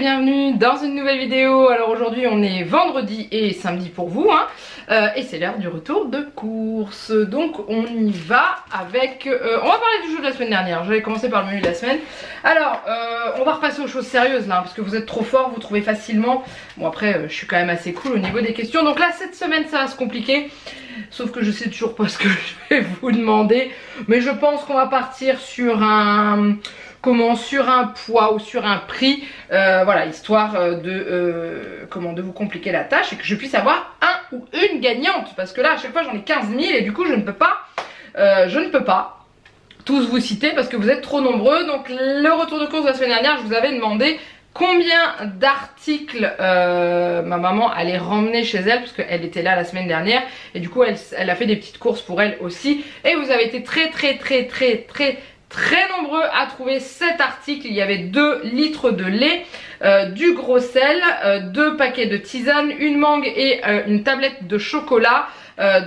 bienvenue dans une nouvelle vidéo. Alors aujourd'hui on est vendredi et samedi pour vous hein. Et c'est l'heure du retour de course. Donc on y va avec... on va parler du jeu de la semaine dernière. J'avais commencé par le menu de la semaine. Alors on va repasser aux choses sérieuses là hein, parce que vous êtes trop forts, vous trouvez facilement. Bon après je suis quand même assez cool au niveau des questions. Donc là cette semaine ça va se compliquer. Sauf que je sais toujours pas ce que je vais vous demander. Mais je pense qu'on va partir sur un... sur un poids ou sur un prix, voilà, histoire de vous compliquer la tâche et que je puisse avoir un ou une gagnante, parce que là à chaque fois j'en ai 15 000 et du coup je ne peux pas tous vous citer parce que vous êtes trop nombreux. Donc le retour de course de la semaine dernière, je vous avais demandé combien d'articles ma maman allait ramener chez elle, parce qu'elle était là la semaine dernière et du coup elle a fait des petites courses pour elle aussi, et vous avez été très nombreux à trouver cet article. Il y avait 2 litres de lait, du gros sel, 2 paquets de tisane, une mangue et une tablette de chocolat.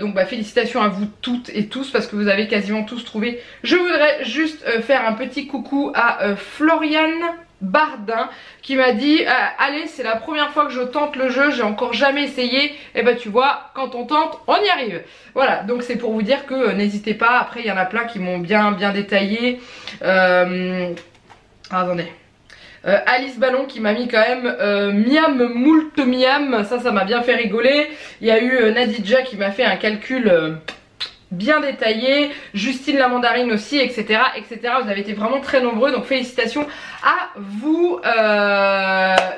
Donc bah, félicitations à vous toutes et tous parce que vous avez quasiment tous trouvé. Je voudrais juste faire un petit coucou à Floriane Bardin qui m'a dit allez, c'est la première fois que je tente le jeu, j'ai encore jamais essayé. Et bah tu vois, quand on tente on y arrive. Voilà, donc c'est pour vous dire que n'hésitez pas. Après il y en a plein qui m'ont bien détaillé. Attendez, Alice Ballon qui m'a mis quand même miam moult miam, ça m'a bien fait rigoler. Il y a eu Nadidja qui m'a fait un calcul bien détaillé, Justine la mandarine aussi, etc. etc. Vous avez été vraiment très nombreux, donc félicitations à vous.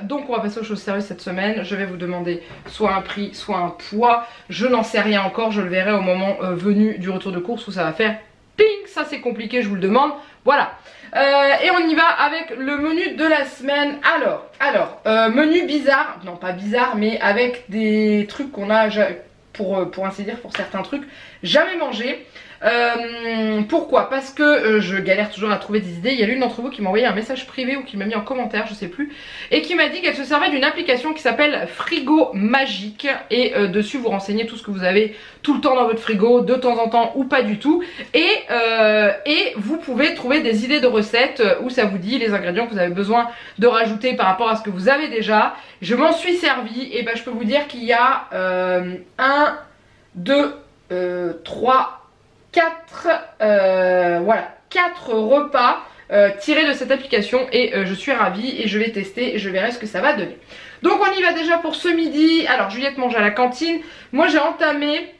Donc on va passer aux choses sérieuses cette semaine. Je vais vous demander soit un prix, soit un poids. Je n'en sais rien encore, je le verrai au moment venu du retour de course où ça va faire ping. Ça c'est compliqué, je vous le demande. Voilà. Et on y va avec le menu de la semaine. Alors, menu bizarre, non pas bizarre, mais avec des trucs qu'on a pour ainsi dire, pour certains trucs, jamais mangé. Pourquoi? Parce que je galère toujours à trouver des idées. Il y a l'une d'entre vous qui m'a envoyé un message privé ou qui m'a mis en commentaire, je sais plus, et qui m'a dit qu'elle se servait d'une application qui s'appelle Frigo Magique, et dessus vous renseignez tout ce que vous avez tout le temps dans votre frigo, de temps en temps ou pas du tout, et vous pouvez trouver des idées de recettes où ça vous dit les ingrédients que vous avez besoin de rajouter par rapport à ce que vous avez déjà. Je m'en suis servi et ben je peux vous dire qu'il y a 1, 2, 3, 4 voilà, 4 repas tirés de cette application, et je suis ravie et je vais tester et je verrai ce que ça va donner. Donc on y va déjà pour ce midi. Alors Juliette mange à la cantine. Moi j'ai entamé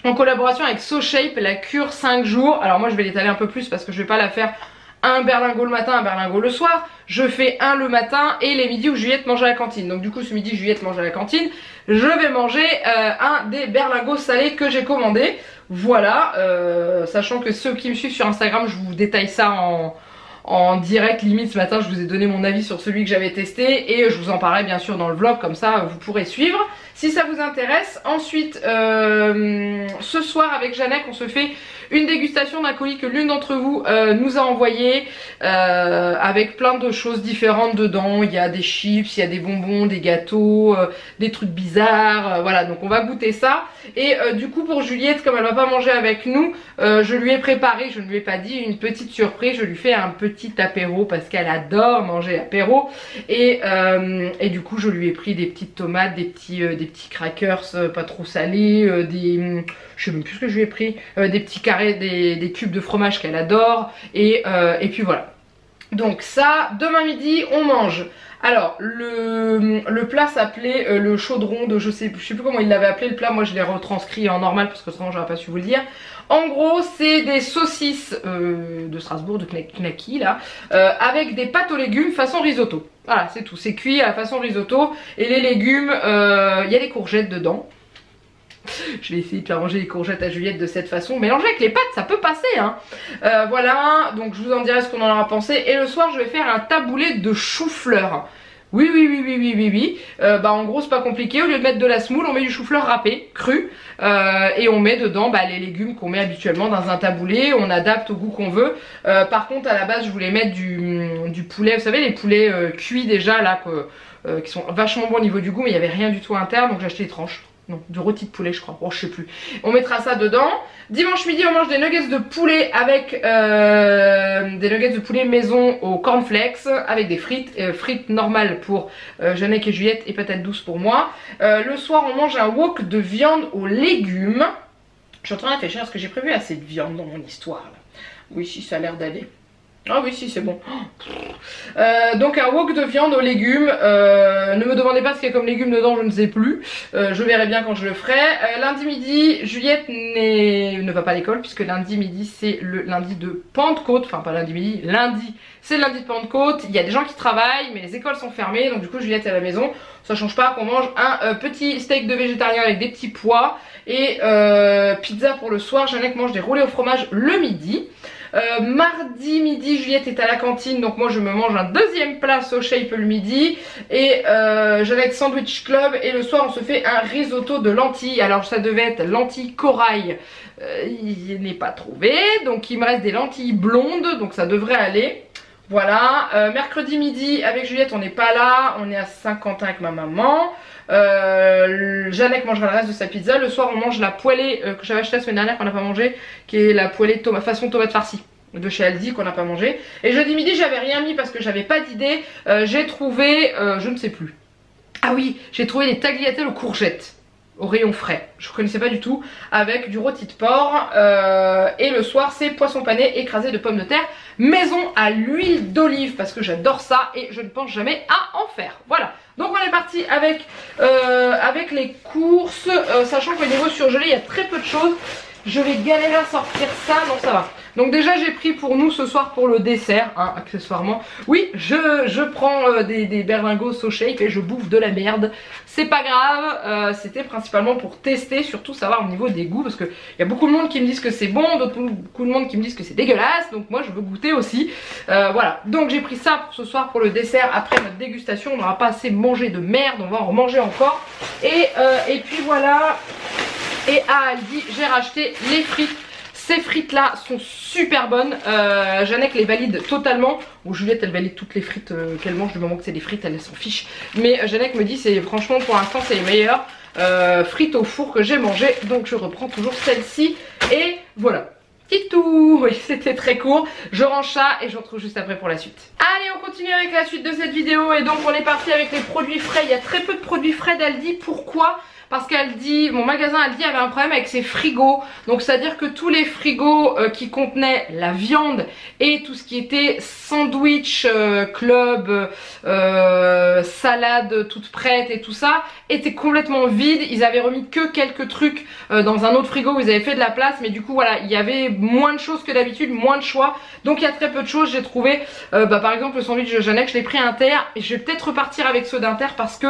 en collaboration avec SoShape la cure 5 jours. Alors moi je vais l'étaler un peu plus parce que je vais pas la faire un berlingot le matin, un berlingot le soir. Je fais un le matin et les midis où Juliette mange à la cantine. Donc du coup ce midi Juliette mange à la cantine. Je vais manger un des berlingots salés que j'ai commandé. Voilà, sachant que ceux qui me suivent sur Instagram, je vous détaille ça en direct. Limite ce matin je vous ai donné mon avis sur celui que j'avais testé et je vous en parlerai bien sûr dans le vlog, comme ça vous pourrez suivre si ça vous intéresse. Ensuite ce soir avec Jeannette on se fait une dégustation d'un colis que l'une d'entre vous nous a envoyé, avec plein de choses différentes dedans. Il y a des chips, il y a des bonbons, des gâteaux, des trucs bizarres, voilà, donc on va goûter ça. Et du coup pour Juliette, comme elle va pas manger avec nous, je lui ai préparé, je ne lui ai pas dit, une petite surprise. Je lui fais un petit apéro parce qu'elle adore manger apéro, et du coup je lui ai pris des petites tomates, des petits crackers pas trop salés, je sais même plus ce que je lui ai pris, des petits carrés, des cubes de fromage qu'elle adore, et puis voilà. Donc ça, demain midi on mange. Alors le plat s'appelait le chaudron de je sais plus comment il l'avait appelé le plat. Moi je l'ai retranscrit en normal parce que sinon j'aurais pas su vous le dire. En gros c'est des saucisses de Strasbourg, de Knacky là, avec des pâtes aux légumes façon risotto. Voilà, c'est tout, c'est cuit à la façon risotto. Et les légumes, il y a des courgettes dedans. Je vais essayer de faire manger les courgettes à Juliette de cette façon. Mélanger avec les pâtes, ça peut passer hein. Voilà, donc je vous en dirai ce qu'on en aura pensé. Et le soir je vais faire un taboulé de chou-fleur. Oui. Bah en gros c'est pas compliqué. Au lieu de mettre de la semoule, on met du chou-fleur râpé, cru, et on met dedans les légumes qu'on met habituellement dans un taboulé. On adapte au goût qu'on veut. Par contre à la base je voulais mettre du poulet. Vous savez les poulets cuits déjà là, qui sont vachement bons au niveau du goût, mais il n'y avait rien du tout à l'intérieur, donc j'ai acheté des tranches. Non, du rôti de poulet je crois, bon je sais plus. On mettra ça dedans. Dimanche midi on mange des nuggets de poulet avec des nuggets de poulet maison au cornflakes avec des frites, frites normales pour Jeannette et Juliette et patates douces pour moi. Le soir on mange un wok de viande aux légumes. Je suis en train de réfléchir, est-ce que j'ai prévu assez de viande dans mon histoire là? Oui si ça a l'air d'aller. Ah oui si c'est bon. Donc un wok de viande aux légumes. Ne me demandez pas ce qu'il y a comme légumes dedans, je ne sais plus. Je verrai bien quand je le ferai. Lundi midi, Juliette ne va pas à l'école puisque lundi midi c'est le lundi de Pentecôte. Enfin pas lundi midi, lundi c'est le lundi de Pentecôte. Il y a des gens qui travaillent mais les écoles sont fermées. Donc du coup Juliette est à la maison. Ça change pas qu'on mange un petit steak de végétarien avec des petits pois. Et pizza pour le soir. Jeannette mange des roulés au fromage le midi. Mardi midi Juliette est à la cantine donc moi je me mange un deuxième plat So Shape le midi et Jeannette Sandwich Club et le soir on se fait un risotto de lentilles. Alors ça devait être lentilles corail, il n'est pas trouvé donc il me reste des lentilles blondes donc ça devrait aller. Voilà, mercredi midi avec Juliette on n'est pas là, on est à Saint-Quentin avec ma maman. Jeannette mangera le reste de sa pizza. Le soir on mange la poêlée que j'avais achetée la semaine dernière qu'on n'a pas mangé, qui est la poêlée façon tomate farcie de chez Aldi qu'on n'a pas mangé. Et jeudi midi j'avais rien mis parce que j'avais pas d'idée. J'ai trouvé, je ne sais plus. Ah oui, j'ai trouvé des tagliatelles aux courgettes au rayon frais, je ne connaissais pas du tout, avec du rôti de porc. Et le soir c'est poisson pané écrasé de pommes de terre maison à l'huile d'olive parce que j'adore ça et je ne pense jamais à en faire. Voilà, donc on est parti avec les courses, sachant qu'au niveau surgelé il y a très peu de choses. Je vais galérer à sortir ça, non ça va. Donc déjà j'ai pris pour nous ce soir pour le dessert, hein, accessoirement. Oui, je prends des berlingots So Shape et je bouffe de la merde. C'est pas grave, c'était principalement pour tester, surtout savoir au niveau des goûts. Parce qu'il y a beaucoup de monde qui me disent que c'est bon, beaucoup de monde qui me disent que c'est dégueulasse. Donc moi je veux goûter aussi. Voilà, donc j'ai pris ça pour ce soir pour le dessert. Après notre dégustation, on n'aura pas assez mangé de merde, on va en manger encore. Et puis voilà. Et à Aldi, j'ai racheté les frites. Ces frites là sont super bonnes. Jeannette les valide totalement. Ou Juliette elle valide toutes les frites qu'elle mange du moment que c'est des frites, elle s'en fiche. Mais Jeannette me dit c'est franchement pour l'instant c'est les meilleures frites au four que j'ai mangées. Donc je reprends toujours celle-ci. Et voilà. Titou, oui c'était très court. Je range ça et je retrouve juste après pour la suite. Allez on continue avec la suite de cette vidéo. Et donc on est parti avec les produits frais. Il y a très peu de produits frais d'Aldi. Pourquoi ? Parce qu'Aldi, mon magasin Aldi avait un problème avec ses frigos. Donc c'est à dire que tous les frigos qui contenaient la viande et tout ce qui était sandwich, club, salade toute prête et tout ça étaient complètement vides. Ils avaient remis que quelques trucs dans un autre frigo où ils avaient fait de la place. Mais du coup voilà, il y avait moins de choses que d'habitude, moins de choix. Donc il y a très peu de choses. J'ai trouvé par exemple le sandwich de Jeannette, je l'ai pris Inter. Et je vais peut-être repartir avec ceux d'Inter parce que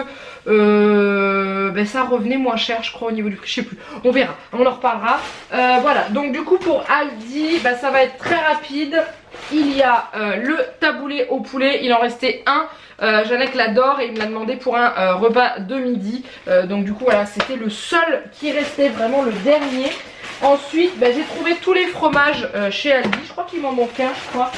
ça revenait moins cher je crois au niveau du prix, je sais plus, on verra, on en reparlera. Voilà, donc du coup pour Aldi ça va être très rapide. Il y a le taboulé au poulet, il en restait un. Jeannette l'adore et il me l'a demandé pour un repas de midi. Donc du coup voilà, c'était le seul qui restait, vraiment le dernier. Ensuite j'ai trouvé tous les fromages chez Aldi, je crois qu'il m'en manque un, je crois.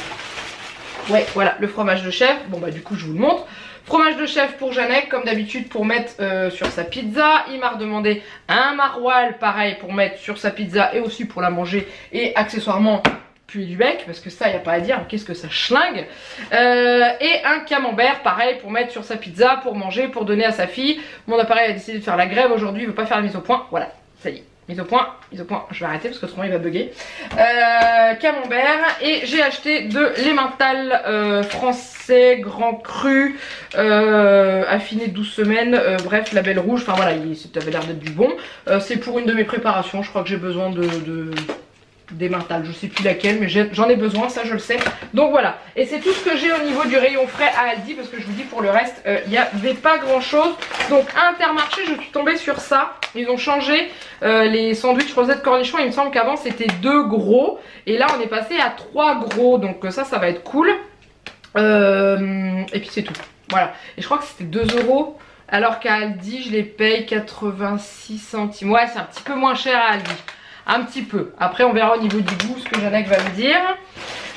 Ouais voilà, le fromage de chèvre, bon du coup je vous le montre. Fromage de chèvre pour Jeannette, comme d'habitude pour mettre sur sa pizza. Il m'a redemandé un maroilles, pareil pour mettre sur sa pizza et aussi pour la manger. Et accessoirement puer du bec, parce que ça il n'y a pas à dire, qu'est-ce que ça schlingue. Et un camembert, pareil pour mettre sur sa pizza, pour manger, pour donner à sa fille. Mon appareil a décidé de faire la grève aujourd'hui, il ne veut pas faire la mise au point. Voilà, ça y est. Mise au point, je vais arrêter parce que autrement il va bugger. Camembert et j'ai acheté de l'emmental français grand cru affiné 12 semaines, bref label rouge, enfin voilà, ça avait l'air d'être du bon. C'est pour une de mes préparations, je crois que j'ai besoin d'emmental, je sais plus laquelle mais j'en ai besoin, ça je le sais. Donc voilà, et c'est tout ce que j'ai au niveau du rayon frais à Aldi parce que je vous dis pour le reste il n'y avait pas grand chose. Donc à Intermarché je suis tombée sur ça, ils ont changé les sandwichs rosette cornichons. Il me semble qu'avant c'était 2 gros et là on est passé à 3 gros, donc ça va être cool. Et puis c'est tout, voilà, et je crois que c'était 2 € alors qu'à Aldi je les paye 86 centimes. Ouais, c'est un petit peu moins cher à Aldi, un petit peu. Après on verra au niveau du goût ce que Jeannette va me dire.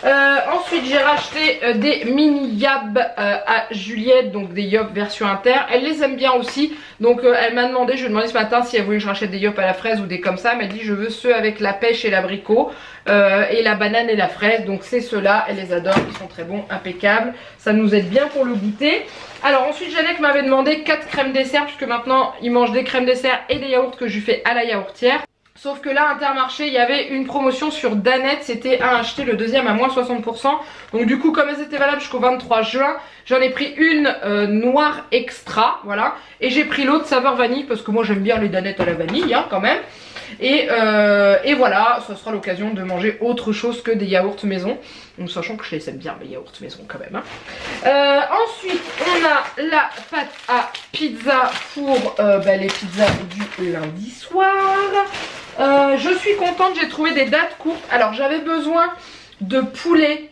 Ensuite j'ai racheté des mini Yab à Juliette, donc des Yop version inter. Elle les aime bien aussi, donc elle m'a demandé, je lui ai demandé ce matin si elle voulait que je rachète des Yop à la fraise ou des comme ça. Elle m'a dit je veux ceux avec la pêche et l'abricot et la banane et la fraise, donc c'est ceux-là, elle les adore, ils sont très bons, impeccables, ça nous aide bien pour le goûter. Alors ensuite Jeannette m'avait demandé 4 crèmes dessert, puisque maintenant il mange des crèmes dessert et des yaourts que je lui fais à la yaourtière. Sauf que là, Intermarché, il y avait une promotion sur Danette, c'était un acheter le deuxième à moins 60%. Donc du coup, comme elles étaient valables jusqu'au 23 juin, j'en ai pris une noire extra, voilà. Et j'ai pris l'autre saveur vanille, parce que moi j'aime bien les Danettes à la vanille, hein, quand même. Et voilà, ça sera l'occasion de manger autre chose que des yaourts maison. Donc sachant que je les aime bien, mes yaourts maison quand même, hein. Ensuite, on a la pâte à pizza pour les pizzas du lundi soir. Je suis contente, j'ai trouvé des dates courtes. Alors j'avais besoin de poulet,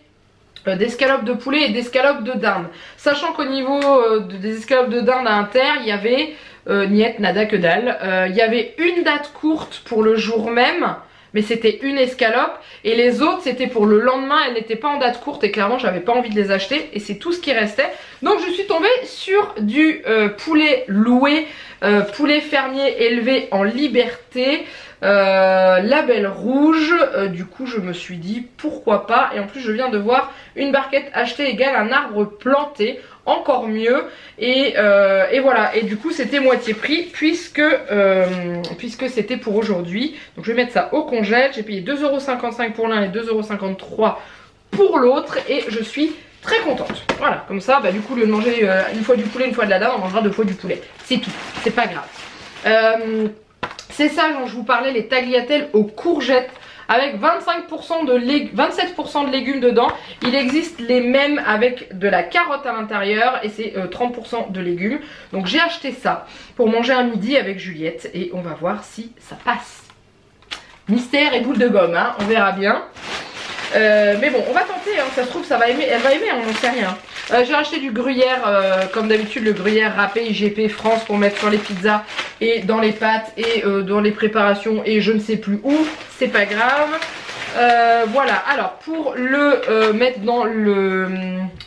d'escalopes de poulet et d'escalopes de dinde. Sachant qu'au niveau des escalopes de dinde à Inter, il y avait niet, nada, que dalle. Il y avait une date courte pour le jour même, mais c'était une escalope. Et les autres c'était pour le lendemain, elles n'étaient pas en date courte et clairement j'avais pas envie de les acheter. Et c'est tout ce qui restait. Donc je suis tombée sur du poulet loué, poulet fermier élevé en liberté. Label rouge, du coup je me suis dit pourquoi pas. Et en plus je viens de voir une barquette achetée égale un arbre planté, encore mieux. Et voilà, et du coup c'était moitié prix puisque c'était pour aujourd'hui. Donc je vais mettre ça au congèle. J'ai payé 2,55 € pour l'un et 2,53 € pour l'autre et je suis très contente. Voilà, comme ça du coup au lieu de manger une fois du poulet, une fois de la dinde, on mangera 2 fois du poulet, c'est tout, c'est pas grave. C'est ça dont je vous parlais, les tagliatelles aux courgettes avec 27% de légumes dedans. Il existe les mêmes avec de la carotte à l'intérieur et c'est 30% de légumes. Donc j'ai acheté ça pour manger un midi avec Juliette et on va voir si ça passe. Mystère et boule de gomme, hein, on verra bien. Mais bon, on va tenter, hein, ça se trouve ça va aimer, elle va aimer, on n'en sait rien. J'ai acheté du gruyère, comme d'habitude le gruyère râpé IGP France pour mettre sur les pizzas et dans les pâtes et dans les préparations et je ne sais plus où, c'est pas grave. Voilà, alors pour le mettre dans le...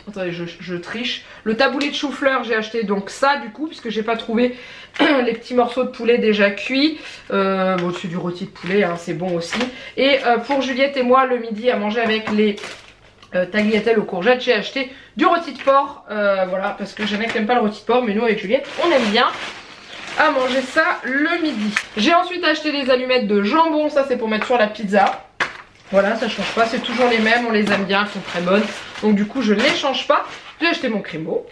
Attendez, je triche. Le taboulé de chou-fleur, j'ai acheté donc ça du coup, puisque j'ai pas trouvé les petits morceaux de poulet déjà cuits. Bon, c'est du rôti de poulet, hein, c'est bon aussi. Et pour Juliette et moi, le midi à manger avec les tagliatelles aux courgettes, j'ai acheté du rôti de porc. Voilà, parce que Jeannette n'aime pas le rôti de porc, mais nous avec Juliette, on aime bien à manger ça le midi. J'ai ensuite acheté des allumettes de jambon, ça c'est pour mettre sur la pizza. Voilà, ça change pas, c'est toujours les mêmes, on les aime bien, elles sont très bonnes. Donc du coup je ne les change pas. J'ai acheté mon crémeau.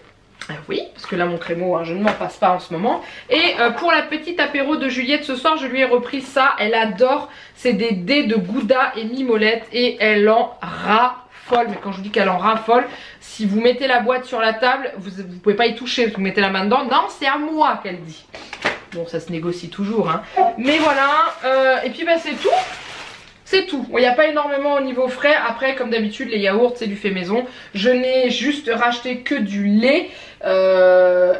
Oui, parce que là mon crémeau, hein, je ne m'en passe pas en ce moment. Et pour la petite apéro de Juliette ce soir, je lui ai repris ça. Elle adore, c'est des dés de Gouda et Mimolette et elle en raffole. Mais quand je vous dis qu'elle en raffole, si vous mettez la boîte sur la table, vous pouvez pas y toucher, vous mettez la main dedans. Non, c'est à moi qu'elle dit. Bon, ça se négocie toujours, hein. Mais voilà, et puis c'est tout. C'est tout, il n'y a pas énormément au niveau frais. Après comme d'habitude les yaourts c'est du fait maison. Je n'ai juste racheté que du lait.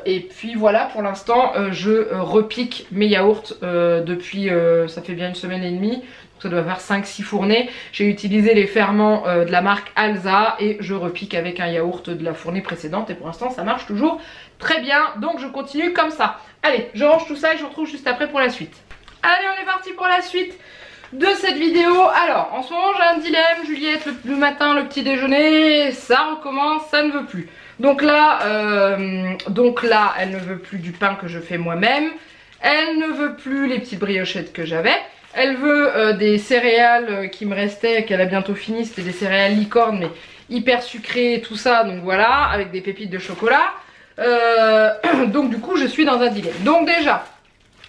Et puis voilà, pour l'instant je repique mes yaourts depuis ça fait bien 1 semaine et demie. Donc ça doit faire 5-6 fournées. J'ai utilisé les ferments de la marque Alza et je repique avec un yaourt de la fournée précédente. Et pour l'instant ça marche toujours très bien. Donc je continue comme ça. Allez, je range tout ça et je vous retrouve juste après pour la suite. Allez, on est parti pour la suite de cette vidéo. Alors en ce moment j'ai un dilemme. Juliette le matin, le petit déjeuner, ça recommence, ça ne veut plus. Donc là elle ne veut plus du pain que je fais moi-même. Elle ne veut plus les petites briochettes que j'avais. Elle veut des céréales qui me restaient, qu'elle a bientôt fini. C'était des céréales licorne mais hyper sucrées et tout ça. Donc voilà, avec des pépites de chocolat. Donc du coup je suis dans un dilemme. Donc déjà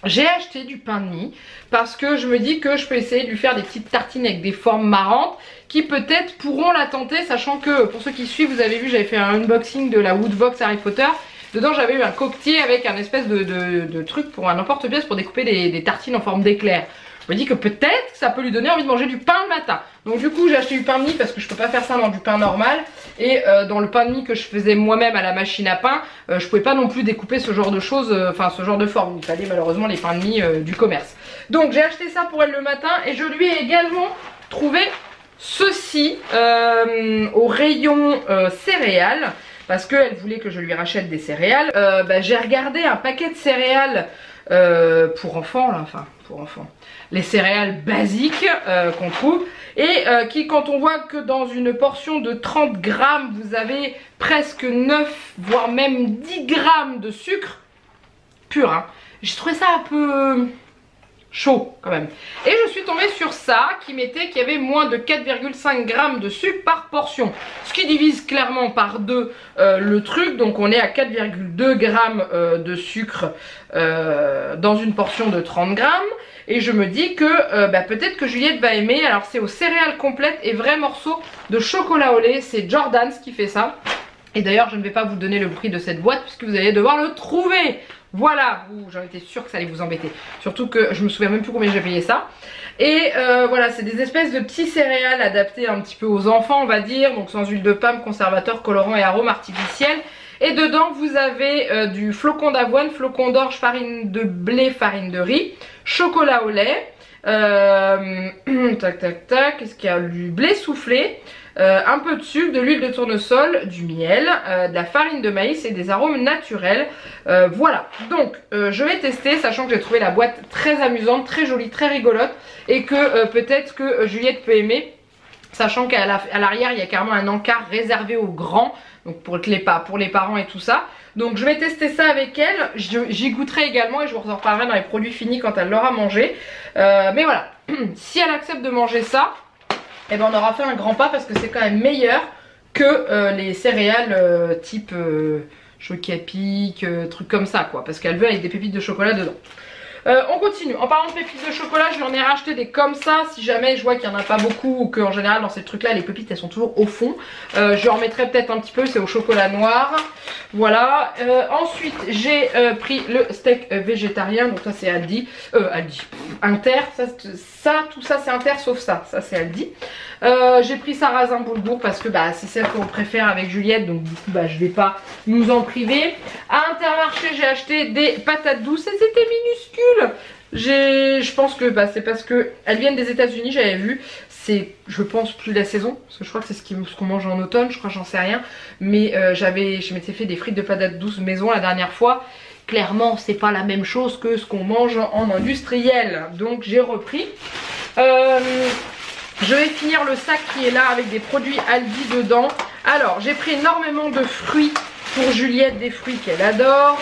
j'ai acheté du pain de mie parce que je me dis que je peux essayer de lui faire des petites tartines avec des formes marrantes qui peut-être pourront la tenter, sachant que pour ceux qui suivent, vous avez vu, j'avais fait un unboxing de la Woodbox Harry Potter. Dedans j'avais eu un coquetier avec un espèce de truc pour un emporte-pièce pour découper des tartines en forme d'éclair. Je me dis que peut-être ça peut lui donner envie de manger du pain le matin. Donc du coup j'ai acheté du pain de mie parce que je peux pas faire ça dans du pain normal. Et dans le pain de mie que je faisais moi-même à la machine à pain, je pouvais pas non plus découper ce genre de choses, enfin ce genre de forme. Il fallait malheureusement les pains de mie du commerce. Donc j'ai acheté ça pour elle le matin et je lui ai également trouvé ceci au rayon céréales. Parce qu'elle voulait que je lui rachète des céréales. J'ai regardé un paquet de céréales pour enfants, là, enfin pour enfants. Les céréales basiques qu'on trouve. Et qui, quand on voit que dans une portion de 30 grammes, vous avez presque 9, voire même 10 grammes de sucre pur. Hein. J'ai trouvé ça un peu chaud quand même. Et je suis tombée sur ça qui mettait qu'il y avait moins de 4,5 grammes de sucre par portion. Ce qui divise clairement par 2 le truc. Donc on est à 4,2 grammes de sucre dans une portion de 30 grammes. Et je me dis que peut-être que Juliette va aimer. Alors c'est aux céréales complètes et vrais morceaux de chocolat au lait. C'est Jordan's qui fait ça. Et d'ailleurs je ne vais pas vous donner le prix de cette boîte puisque vous allez devoir le trouver. Voilà, j'en étais sûre que ça allait vous embêter. Surtout que je me souviens même plus combien j'ai payé ça. Et voilà, c'est des espèces de petits céréales adaptés un petit peu aux enfants, on va dire. Donc sans huile de palme, conservateur, colorant et arômes artificiels. Et dedans, vous avez du flocon d'avoine, flocon d'orge, farine de blé, farine de riz, chocolat au lait. Tac, tac, tac. Qu'est-ce qu'il y a? Du blé soufflé. Un peu de sucre, de l'huile de tournesol, du miel, de la farine de maïs et des arômes naturels. Voilà, donc je vais tester, sachant que j'ai trouvé la boîte très amusante, très jolie, très rigolote et que peut-être que Juliette peut aimer, sachant qu'à l'arrière il y a carrément un encart réservé aux grands, donc pour les parents et tout ça. Donc je vais tester ça avec elle, j'y goûterai également et je vous en reparlerai dans les produits finis quand elle l'aura mangé. Mais voilà, si elle accepte de manger ça, et ben on aura fait un grand pas parce que c'est quand même meilleur que les céréales type choc à pic, trucs comme ça quoi. Parce qu'elle veut avec des pépites de chocolat dedans. On continue. En parlant de pépites de chocolat, je lui en ai racheté des comme ça. Si jamais je vois qu'il n'y en a pas beaucoup ou qu'en général dans ces trucs là les pépites elles sont toujours au fond. Je en mettrai peut-être un petit peu, c'est au chocolat noir. Voilà. Ensuite j'ai pris le steak végétarien. Donc ça c'est Aldi. Inter. Tout ça c'est Inter sauf ça. Ça c'est Aldi. J'ai pris sarrasin boulgour parce que c'est celle qu'on préfère avec Juliette. Donc du coup je vais pas nous en priver. À Intermarché j'ai acheté des patates douces et c'était minuscule. Je pense que c'est parce que elles viennent des États-Unis, j'avais vu. C'est, je pense, plus la saison. Parce que je crois que c'est ce qu'on mange en automne, je crois, j'en sais rien. Mais je m'étais fait des frites de patates douces maison la dernière fois. Clairement, c'est pas la même chose que ce qu'on mange en industriel. Donc j'ai repris. Je vais finir le sac qui est là avec des produits Aldi dedans. Alors, j'ai pris énormément de fruits pour Juliette, des fruits qu'elle adore.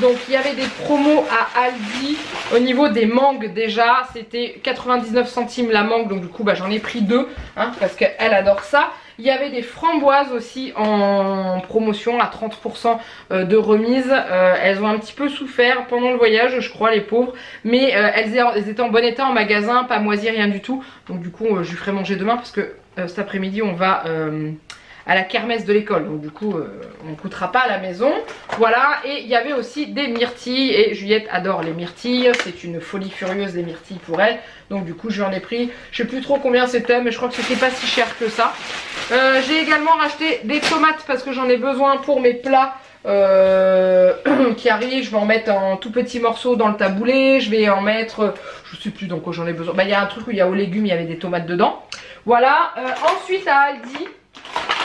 Donc il y avait des promos à Aldi au niveau des mangues déjà, c'était 99 centimes la mangue, donc du coup j'en ai pris 2 hein, parce qu'elle adore ça. Il y avait des framboises aussi en promotion à 30% de remise. Elles ont un petit peu souffert pendant le voyage je crois les pauvres. Mais elles étaient en bon état en magasin, pas moisies, rien du tout. Donc du coup je lui ferai manger demain parce que cet après-midi on va à la kermesse de l'école. Donc du coup on ne coûtera pas à la maison. Voilà, et il y avait aussi des myrtilles. Et Juliette adore les myrtilles. C'est une folie furieuse les myrtilles pour elle. Donc du coup je lui en ai pris, je sais plus trop combien c'était, mais je crois que c'était pas si cher que ça. J'ai également racheté des tomates parce que j'en ai besoin pour mes plats qui arrivent. Je vais en mettre en tout petits morceaux dans le taboulé. Je vais en mettre, je sais plus dans quoi j'en ai besoin. Il y a un truc où il y a aux légumes, il y avait des tomates dedans. Voilà, ensuite à Aldi,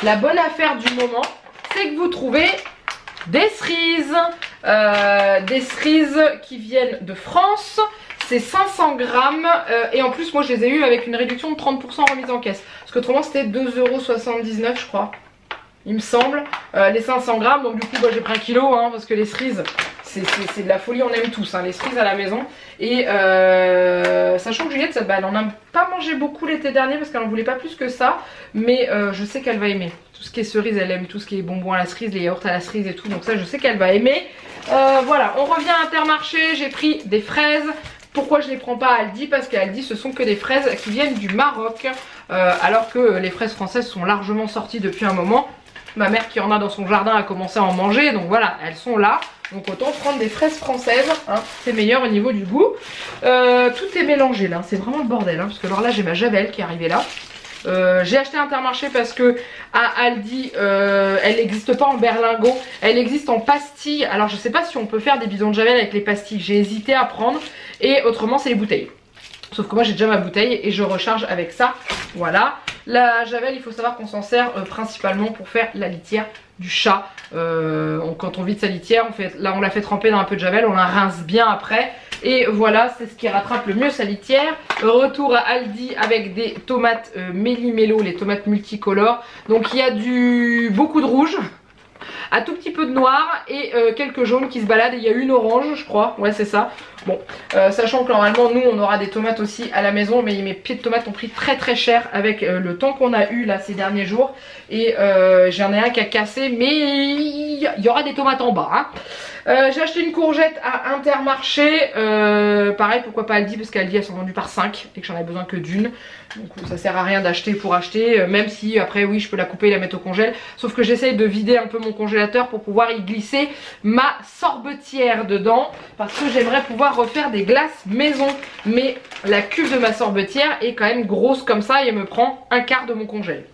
la bonne affaire du moment, c'est que vous trouvez des cerises. Des cerises qui viennent de France. C'est 500 grammes et en plus moi je les ai eu avec une réduction de 30% remise en caisse. Parce qu'autrement c'était 2,79 € je crois, il me semble, les 500 grammes. Donc du coup j'ai pris 1 kilo hein, parce que les cerises c'est de la folie, on aime tous hein, les cerises à la maison. Et sachant que Juliette elle en a pas mangé beaucoup l'été dernier parce qu'elle en voulait pas plus que ça. Mais je sais qu'elle va aimer. Tout ce qui est cerise elle aime, tout ce qui est bonbons à la cerise, les yaourts à la cerise et tout. Donc ça je sais qu'elle va aimer. Voilà, on revient à Intermarché, j'ai pris des fraises. Pourquoi je ne les prends pas à Aldi? Parce qu'à Aldi ce sont que des fraises qui viennent du Maroc, alors que les fraises françaises sont largement sorties depuis un moment. Ma mère qui en a dans son jardin a commencé à en manger, donc voilà, elles sont là. Donc autant prendre des fraises françaises, hein, c'est meilleur au niveau du goût. Tout est mélangé là, c'est vraiment le bordel, hein, parce que alors là j'ai ma javel qui est arrivée là. J'ai acheté Intermarché parce que à Aldi elle n'existe pas en berlingot, elle existe en pastilles. Alors je sais pas si on peut faire des bidons de javel avec les pastilles, j'ai hésité à prendre. Et autrement c'est les bouteilles. Sauf que moi j'ai déjà ma bouteille et je recharge avec ça. Voilà. La javel, il faut savoir qu'on s'en sert principalement pour faire la litière du chat. Quand on vide sa litière, on la fait tremper dans un peu de javel, on la rince bien après. Et voilà, c'est ce qui rattrape le mieux sa litière. Retour à Aldi avec des tomates Méli-Mélo, les tomates multicolores. Donc il y a beaucoup de rouge, un tout petit peu de noir et quelques jaunes qui se baladent. Il y a une orange je crois, ouais c'est ça. Bon, sachant que normalement nous on aura des tomates aussi à la maison, mais mes pieds de tomates ont pris très très cher avec le temps qu'on a eu là ces derniers jours. Et j'en ai un qui a cassé, mais il y aura des tomates en bas hein. J'ai acheté une courgette à Intermarché, pareil pourquoi pas Aldi, parce qu'Aldi elles sont vendues par 5 et que j'en ai besoin que d'une. Donc ça sert à rien d'acheter pour acheter, même si après oui je peux la couper et la mettre au congèle. Sauf que j'essaye de vider un peu mon congélateur pour pouvoir y glisser ma sorbetière dedans, parce que j'aimerais pouvoir refaire des glaces maison. Mais la cuve de ma sorbetière est quand même grosse comme ça et elle me prend un quart de mon congèle.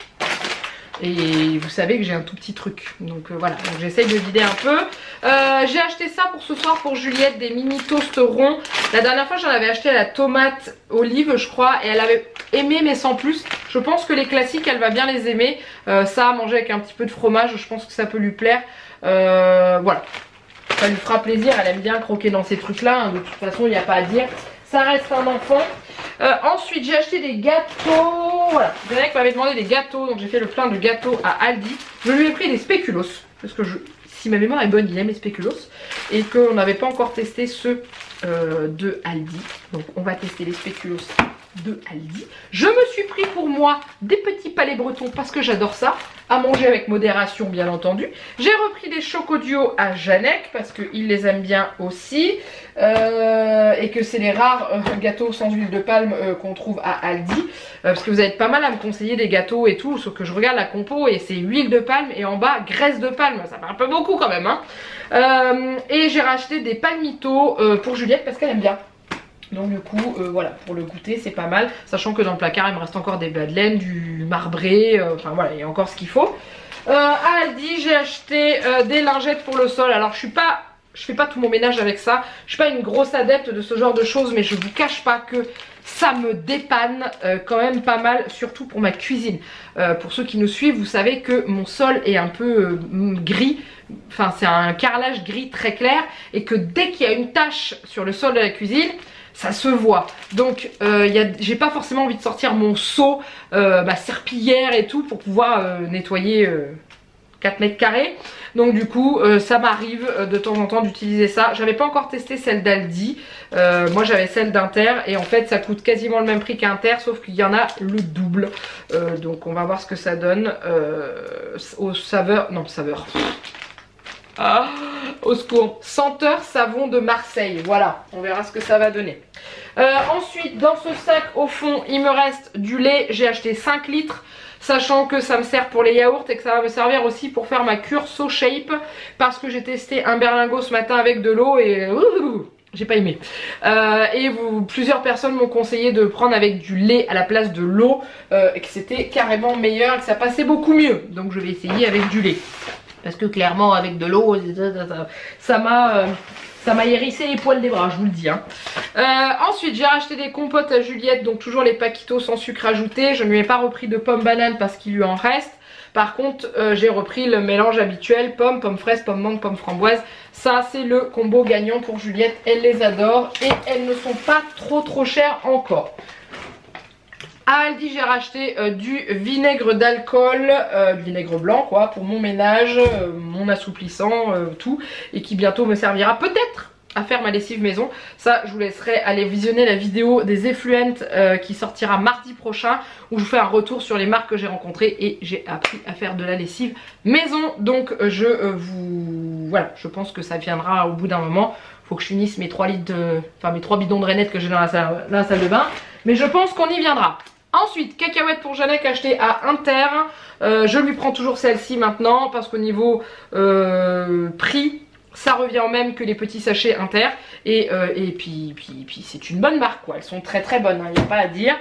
Et vous savez que j'ai un tout petit truc. Donc voilà, donc j'essaye de vider un peu. J'ai acheté ça pour ce soir pour Juliette, des mini toasts ronds. La dernière fois j'en avais acheté à la tomate olive je crois, et elle avait aimé mais sans plus. Je pense que les classiques elle va bien les aimer. Ça à manger avec un petit peu de fromage, je pense que ça peut lui plaire. Voilà, ça lui fera plaisir, elle aime bien croquer dans ces trucs là hein. De toute façon il n'y a pas à dire, ça reste un enfant. Ensuite j'ai acheté des gâteaux. Voilà, Janek m'avait demandé des gâteaux, donc j'ai fait le plein de gâteaux à Aldi. Je lui ai pris des spéculoos, parce que si ma mémoire est bonne, il aime les spéculoos. Et qu'on n'avait pas encore testé ceux de Aldi. Donc on va tester les spéculoos de Aldi. Je me suis pris pour moi des petits palais bretons parce que j'adore ça, à manger avec modération bien entendu. J'ai repris des chocodios à Janek parce qu'il les aime bien aussi, et que c'est les rares gâteaux sans huile de palme qu'on trouve à Aldi, parce que vous avez pas mal à me conseiller des gâteaux et tout, sauf que je regarde la compo et c'est huile de palme et en bas graisse de palme, ça fait un peu beaucoup quand même hein. Et j'ai racheté des palmitos pour Juliette parce qu'elle aime bien. Donc du coup voilà, pour le goûter c'est pas mal, sachant que dans le placard il me reste encore des madeleines, du marbré, enfin voilà, il y a encore ce qu'il faut. À Aldi j'ai acheté des lingettes pour le sol. Alors je fais pas tout mon ménage avec ça, je suis pas une grosse adepte de ce genre de choses, mais je vous cache pas que ça me dépanne quand même pas mal, surtout pour ma cuisine. Pour ceux qui nous suivent, vous savez que mon sol est un peu gris, enfin c'est un carrelage gris très clair, et que dès qu'il y a une tache sur le sol de la cuisine, ça se voit. Donc j'ai pas forcément envie de sortir mon seau, ma serpillière et tout pour pouvoir nettoyer 4 mètres carrés. Donc du coup ça m'arrive de temps en temps d'utiliser ça. J'avais pas encore testé celle d'Aldi, moi j'avais celle d'Inter et en fait ça coûte quasiment le même prix qu'Inter, sauf qu'il y en a le double. Donc on va voir ce que ça donne au saveur, non saveur, ah, au secours, senteur savon de Marseille. Voilà, on verra ce que ça va donner. Ensuite dans ce sac au fond il me reste du lait. J'ai acheté 5 litres, sachant que ça me sert pour les yaourts et que ça va me servir aussi pour faire ma cure So Shape, parce que j'ai testé un berlingot ce matin avec de l'eau et j'ai pas aimé. Plusieurs personnes m'ont conseillé de prendre avec du lait à la place de l'eau, et que c'était carrément meilleur et que ça passait beaucoup mieux. Donc je vais essayer avec du lait, parce que clairement avec de l'eau ça m'a hérissé les poils des bras, je vous le dis hein. Ensuite j'ai racheté des compotes à Juliette, donc toujours les paquitos sans sucre ajouté. Je ne lui ai pas repris de pommes bananes parce qu'il lui en reste. Par contre j'ai repris le mélange habituel, pommes fraises, pommes mangue, pommes framboises. Ça c'est le combo gagnant pour Juliette, elle les adore et elles ne sont pas trop chères encore. À Aldi j'ai racheté du vinaigre d'alcool, du vinaigre blanc quoi, pour mon ménage, mon assouplissant, tout, et qui bientôt me servira peut-être à faire ma lessive maison. Ça je vous laisserai aller visionner la vidéo des Effluent qui sortira mardi prochain, où je vous fais un retour sur les marques que j'ai rencontrées et j'ai appris à faire de la lessive maison. Donc voilà, je pense que ça viendra au bout d'un moment. Faut que je finisse mes 3 litres mes 3 bidons de rainettes que j'ai dans la salle de bain, mais je pense qu'on y viendra. Ensuite, cacahuètes pour Janek acheté à Inter. Je lui prends toujours celle-ci maintenant parce qu'au niveau prix, ça revient au même que les petits sachets Inter. Et puis c'est une bonne marque quoi. Elles sont très bonnes, il n'y a pas à dire.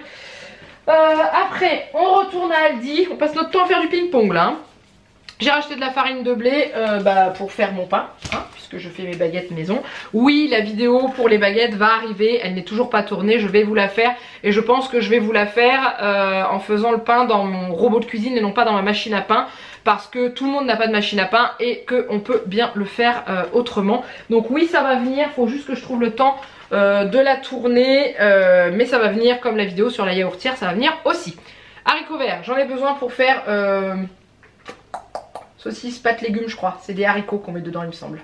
Après, on retourne à Aldi. On passe notre temps à faire du ping-pong là. J'ai racheté de la farine de blé pour faire mon pain, hein, puisque je fais mes baguettes maison. Oui, la vidéo pour les baguettes va arriver, elle n'est toujours pas tournée, je vais vous la faire et je pense que je vais vous la faire en faisant le pain dans mon robot de cuisine et non pas dans ma machine à pain, parce que tout le monde n'a pas de machine à pain et qu'on peut bien le faire autrement. Donc oui, ça va venir, faut juste que je trouve le temps de la tourner, mais ça va venir comme la vidéo sur la yaourtière, ça va venir aussi. Haricots verts, j'en ai besoin pour faire saucisses, pâtes, légumes, je crois. C'est des haricots qu'on met dedans, il me semble.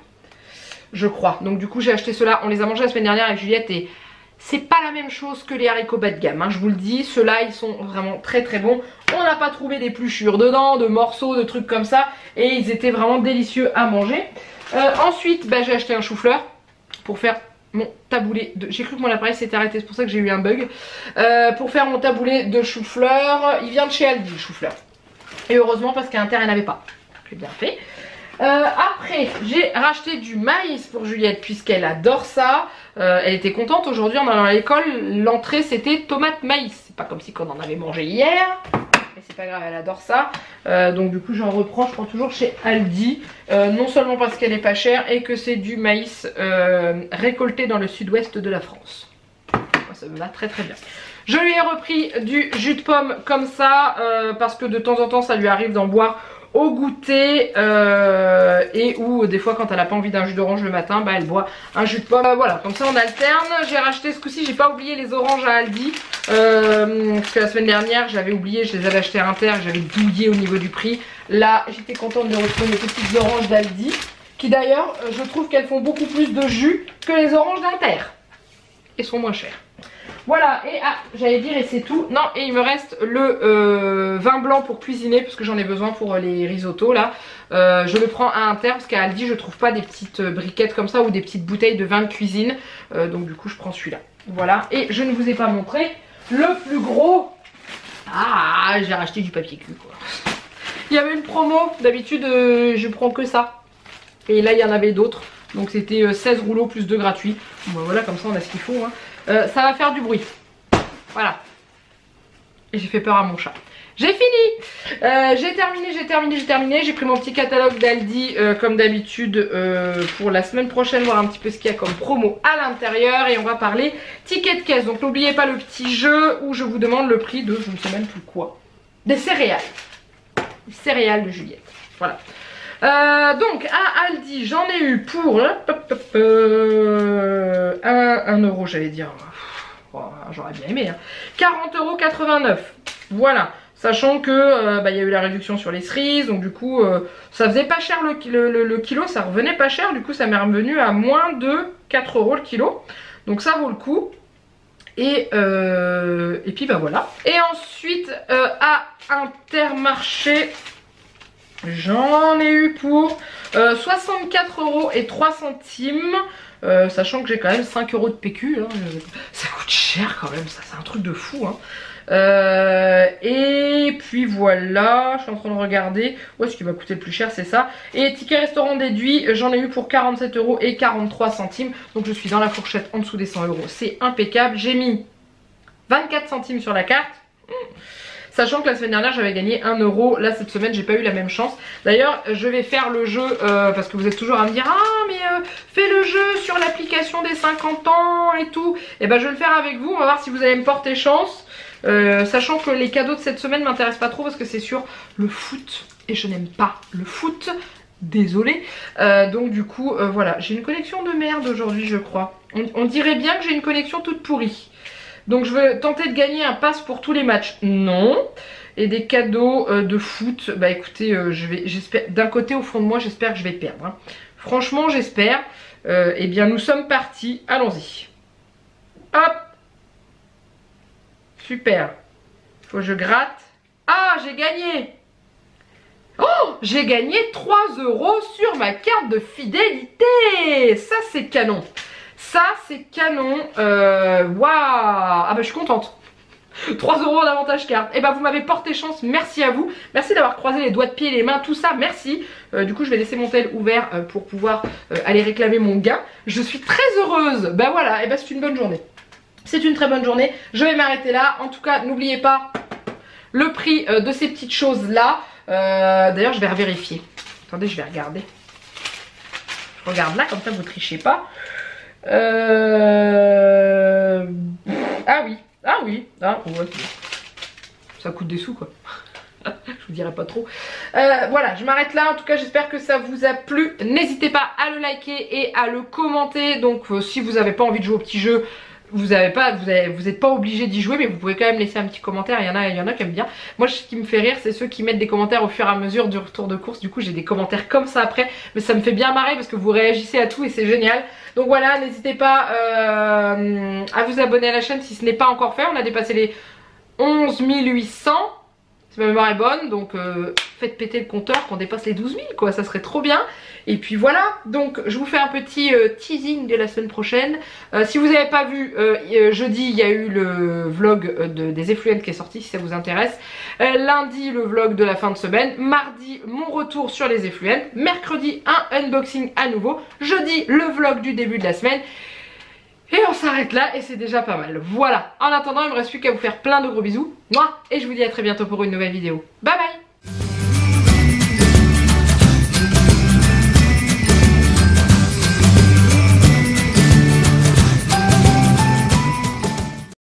Je crois. Donc du coup, j'ai acheté ceux-là. On les a mangés la semaine dernière avec Juliette et c'est pas la même chose que les haricots bas de gamme, hein, je vous le dis. Ceux-là, ils sont vraiment très très bons. On n'a pas trouvé d'épluchures dedans, de morceaux, de trucs comme ça. Et ils étaient vraiment délicieux à manger. Ensuite, bah, j'ai acheté un chou-fleur pour faire mon taboulé de... J'ai cru que mon appareil s'était arrêté, c'est pour ça que j'ai eu un bug. Pour faire mon taboulé de chou-fleur. Il vient de chez Aldi, le chou-fleur. Et heureusement, parce qu'à l'intérieur, il n'y en avait pas. J'ai bien fait. Après, j'ai racheté du maïs pour Juliette, puisqu'elle adore ça. Elle était contente aujourd'hui en allant à l'école. L'entrée, c'était tomate maïs. C'est pas comme si on en avait mangé hier. Mais c'est pas grave, elle adore ça. Donc du coup, j'en reprends. Je prends toujours chez Aldi. Non seulement parce qu'elle est pas chère et que c'est du maïs récolté dans le sud-ouest de la France. Ça me va très très bien. Je lui ai repris du jus de pomme comme ça, parce que de temps en temps, ça lui arrive d'en boire au goûter et ou des fois quand elle n'a pas envie d'un jus d'orange le matin, bah elle boit un jus de pomme. Voilà, comme ça on alterne. J'ai racheté ce coup-ci, j'ai pas oublié les oranges à Aldi, parce que la semaine dernière j'avais oublié, je les avais achetées à Inter, j'avais douillé au niveau du prix. Là j'étais contente de retrouver mes petites oranges d'Aldi, qui d'ailleurs je trouve qu'elles font beaucoup plus de jus que les oranges d'Inter et sont moins chères. Voilà, et ah, j'allais dire et c'est tout. Non, et il me reste le vin blanc pour cuisiner, parce que j'en ai besoin pour les risottos là. Je le prends à Inter, parce qu'à Aldi je trouve pas des petites briquettes comme ça ou des petites bouteilles de vin de cuisine. Donc du coup je prends celui-là. Voilà, et je ne vous ai pas montré le plus gros. Ah, j'ai racheté du papier cul quoi. Il y avait une promo, d'habitude je prends que ça. Et là il y en avait d'autres. Donc c'était 16 rouleaux plus 2 gratuits. Bon, bah, voilà, comme ça on a ce qu'il faut hein. Ça va faire du bruit. Voilà. Et j'ai fait peur à mon chat. J'ai fini. J'ai terminé. J'ai pris mon petit catalogue d'Aldi comme d'habitude pour la semaine prochaine, voir un petit peu ce qu'il y a comme promo à l'intérieur. Et on va parler ticket de caisse. Donc n'oubliez pas le petit jeu où je vous demande le prix de, je ne sais même plus quoi, des céréales. Des céréales de Juliette. Voilà. Donc à Aldi j'en ai eu pour 1 euro, j'allais dire, oh, j'aurais bien aimé hein. 40,89 €, voilà, sachant que il y a eu la réduction sur les cerises, donc du coup ça faisait pas cher le kilo, ça revenait pas cher, du coup ça m'est revenu à moins de 4 € le kilo, donc ça vaut le coup. Et puis bah voilà. Et ensuite à Intermarché j'en ai eu pour 64,03 €, sachant que j'ai quand même 5 € de PQ, hein. Ça coûte cher quand même, ça c'est un truc de fou hein. Et puis voilà, je suis en train de regarder où est-ce qui m'a coûté le plus cher, c'est ça. Et ticket restaurant déduit, j'en ai eu pour 47,43 €, donc je suis dans la fourchette en dessous des 100 €, c'est impeccable. J'ai mis 24 centimes sur la carte. Sachant que la semaine dernière j'avais gagné 1 €, là cette semaine j'ai pas eu la même chance. D'ailleurs je vais faire le jeu, parce que vous êtes toujours à me dire ah mais fais le jeu sur l'application des 50 ans et tout. Et ben je vais le faire avec vous, on va voir si vous allez me porter chance. Sachant que les cadeaux de cette semaine m'intéressent pas trop parce que c'est sur le foot. Et je n'aime pas le foot, désolée. Donc du coup voilà, j'ai une connexion de merde aujourd'hui je crois. On dirait bien que j'ai une connexion toute pourrie. Donc je veux tenter de gagner un pass pour tous les matchs. Non. Et des cadeaux de foot. Bah écoutez, j'espère, d'un côté au fond de moi j'espère que je vais perdre hein. Franchement j'espère. Eh bien nous sommes partis. Allons-y. Hop. Super. Faut que je gratte. Ah j'ai gagné. Oh, j'ai gagné 3 € sur ma carte de fidélité. Ça c'est canon. Ça c'est canon. Waouh. Ah bah je suis contente. 3 € d'avantage carte. Et bah vous m'avez porté chance, merci à vous. Merci d'avoir croisé les doigts de pied et les mains, tout ça, merci. Du coup je vais laisser mon tel ouvert pour pouvoir aller réclamer mon gain. Je suis très heureuse. Bah voilà, et bah c'est une bonne journée. C'est une très bonne journée. Je vais m'arrêter là. En tout cas n'oubliez pas le prix de ces petites choses là. D'ailleurs je vais vérifier. Attendez, je vais regarder. Je regarde là, comme ça vous trichez pas. Ah oui, ouais. Ça coûte des sous quoi. Je vous dirai pas trop. Voilà, je m'arrête là. En tout cas, j'espère que ça vous a plu. N'hésitez pas à le liker et à le commenter. Donc, si vous n'avez pas envie de jouer au petit jeu, vous n'êtes pas obligé d'y jouer, mais vous pouvez quand même laisser un petit commentaire. Il y en a qui aiment bien. Moi, ce qui me fait rire, c'est ceux qui mettent des commentaires au fur et à mesure du retour de course. Du coup, j'ai des commentaires comme ça après, mais ça me fait bien marrer parce que vous réagissez à tout et c'est génial. Donc voilà, n'hésitez pas à vous abonner à la chaîne si ce n'est pas encore fait. On a dépassé les 11 800. Si ma mémoire est bonne, donc faites péter le compteur qu'on dépasse les 12 000 quoi, ça serait trop bien. Et puis voilà, donc je vous fais un petit teasing de la semaine prochaine. Si vous n'avez pas vu, jeudi il y a eu le vlog des effluents qui est sorti si ça vous intéresse. Lundi le vlog de la fin de semaine. Mardi mon retour sur les effluents. Mercredi un unboxing à nouveau. Jeudi le vlog du début de la semaine. Et on s'arrête là et c'est déjà pas mal. Voilà, en attendant il me reste plus qu'à vous faire plein de gros bisous. Moi, et je vous dis à très bientôt pour une nouvelle vidéo. Bye bye.